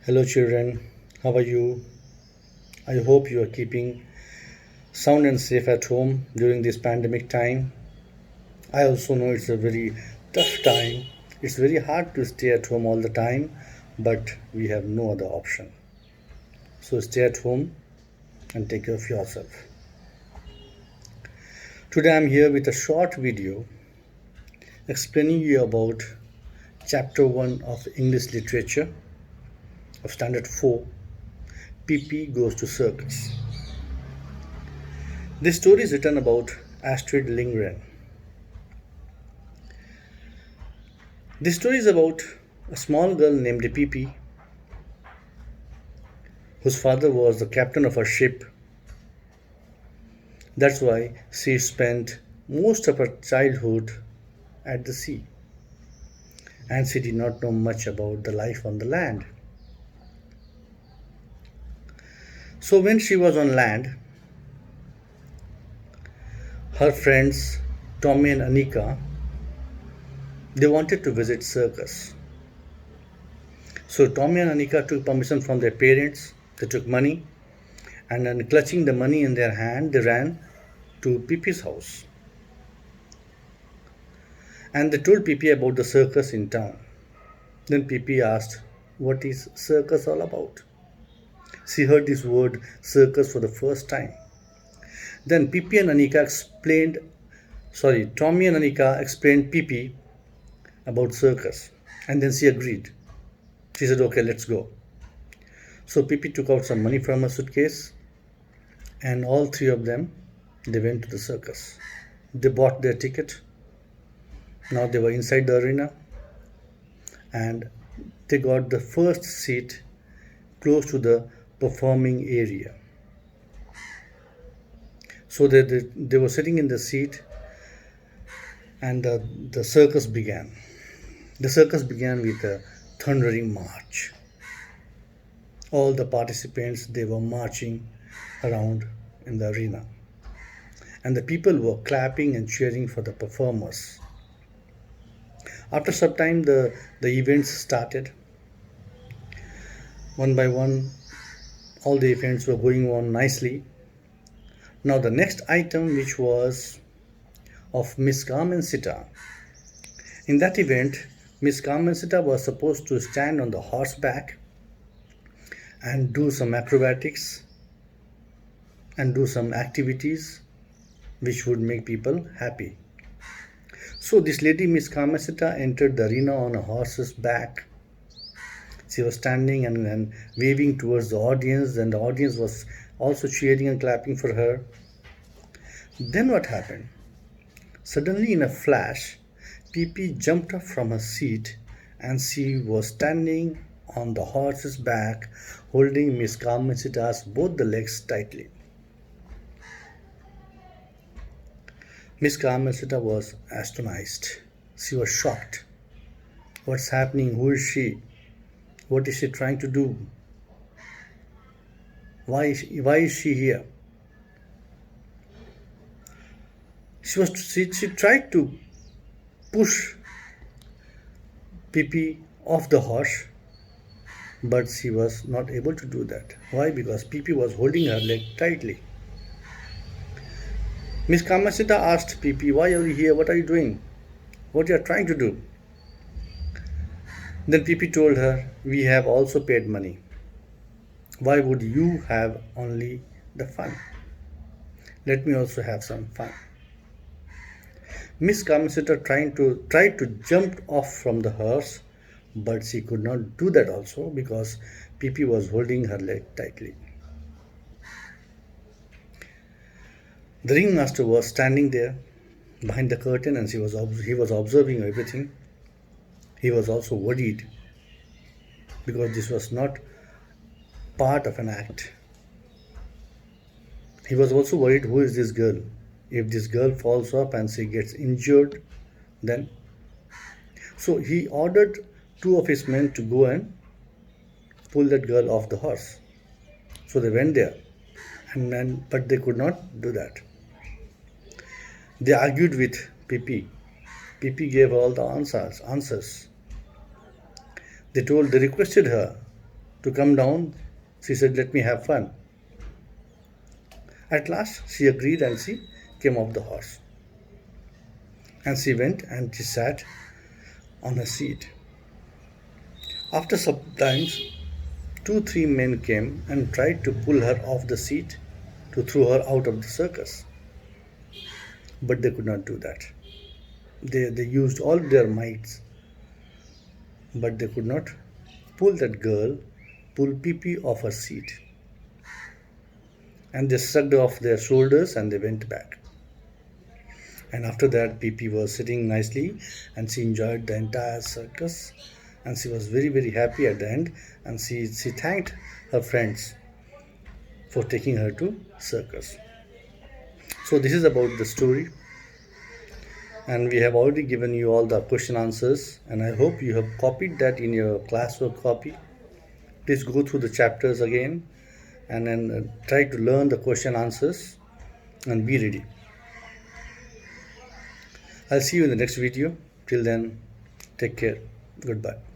Hello, children. How are you? I hope you are keeping sound and safe at home during this pandemic time. I also know it's a very tough time. It's very hard to stay at home all the time, but we have no other option. So stay at home and take care of yourself. Today I'm here with a short video explaining you about chapter 1 of English literature of standard 4, Pippi goes to circus. This story is written about Astrid Lindgren. This story is about a small girl named Pippi, whose father was the captain of a ship. That's why she spent most of her childhood at the sea, and she did not know much about the life on the land. So, when she was on land, her friends Tommy and Anika, they wanted to visit circus. So Tommy and Anika took permission from their parents. They took money, and then clutching the money in their hand, they ran to Pippi's house. And they told Pippi about the circus in town. Then Pippi asked, "What is circus all about?" She heard this word circus for the first time. Then Tommy and Anika explained Pippi about circus. And then she agreed. She said, "Okay, let's go." So Pippi took out some money from her suitcase, and all three of them, they went to the circus. They bought their ticket. Now they were inside the arena, and they got the first seat close to the performing area. So they were sitting in the seat, and the circus began. The circus began with a thundering march. All the participants, they were marching around in the arena, and the people were clapping and cheering for the performers. After some time, the events started. One by one, all the events were going on nicely. Now the next item, which was of Miss Carmencita. In that event, Miss Carmencita was supposed to stand on the horseback and do some acrobatics and do some activities which would make people happy. So this lady, Miss Carmencita, entered the arena on a horse's back. She was standing and waving towards the audience, and the audience was also cheering and clapping for her. Then what happened? Suddenly, in a flash, Pippi jumped up from her seat, and she was standing on the horse's back, holding Miss Carmencita's both the legs tightly. Miss Carmencita was astonished. She was shocked. What's happening? Who is she? What is she trying to do? Why is she here? She tried to push Pippi off the horse, but she was not able to do that. Why? Because Pippi was holding her leg tightly. Miss Carmencita asked Pippi, "Why are you here? What are you doing? What you are trying to do?" Then Pippi told her, "We have also paid money. Why would you have only the fun? Let me also have some fun." Miss Carmencita tried to jump off from the horse, but she could not do that also because Pippi was holding her leg tightly. The ringmaster was standing there behind the curtain, and he was observing everything. He was also worried because this was not part of an act. He was also worried, who is this girl? If this girl falls off and she gets injured, then. So he ordered two of his men to go and pull that girl off the horse. So they went there, but they could not do that. They argued with Pippi. Pippi gave all the answers. They requested her to come down. She said, let me have fun. At last, she agreed and she came off the horse. And she went and she sat on her seat. After some time, 2-3 men came and tried to pull her off the seat to throw her out of the circus. But they could not do that. They used all their mights, but they could not pull that girl, pull Pippi off her seat. And they shrugged off their shoulders and they went back. And after that, Pippi was sitting nicely and she enjoyed the entire circus. And she was very, very happy at the end. And she thanked her friends for taking her to circus. So this is about the story. And we have already given you all the question answers. And I hope you have copied that in your classwork copy. Please go through the chapters again and then try to learn the question answers and be ready. I'll see you in the next video. Till then, take care. Goodbye.